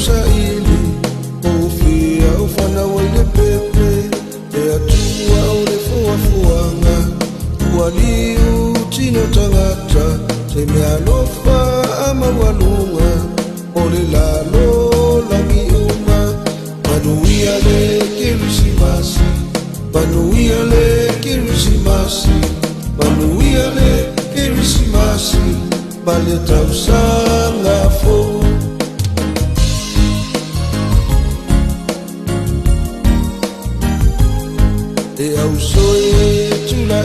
usaili ofia ufana wale pepe e atua ole fuafuanga waliu tino tangata teme alofa ama walunga ole lalo langi uma Manuia le Kirisimasi Manuia le Kirisimasi Manuia le Kirisimasi Bale tausanga fo E au soe tula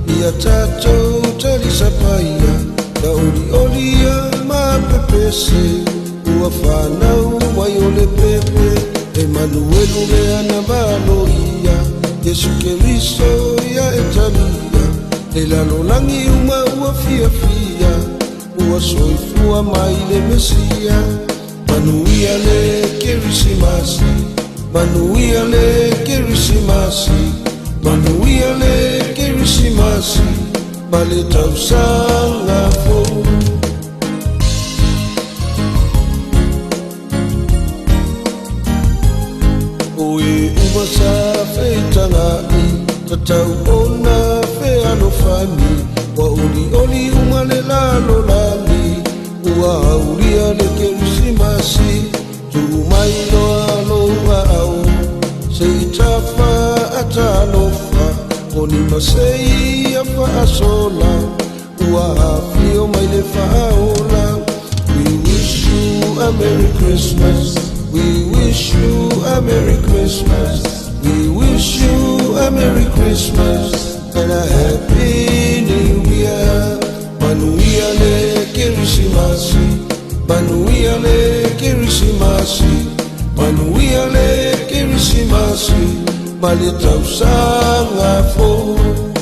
ia tato talisa paia Da olia ma pepese Ua whanau mai ole pepe Emanuelu le anabalo ia Yesu Keriso ia etalia E lalo langi uma ua fia Ua soifua mai le Mesia Manuia le Kirisimasi Manuia le Kirisimasi Manuia le Kirisimasi Bale tausanga fo Sa feitangai tatau ona fe alofani wa oli umale lalo lali ua auria le Kirisimasi tu mai no au se tafa atalofa oni masei afa asola ua afio mai le faola. We wish you a Merry Christmas. We wish you a Merry Christmas. We wish you a Merry Christmas and a Happy New Year. Manuia le Kirisimasi, Manuia le Kirisimasi, Manuia le Kirisimasi, Bale tausanga fo.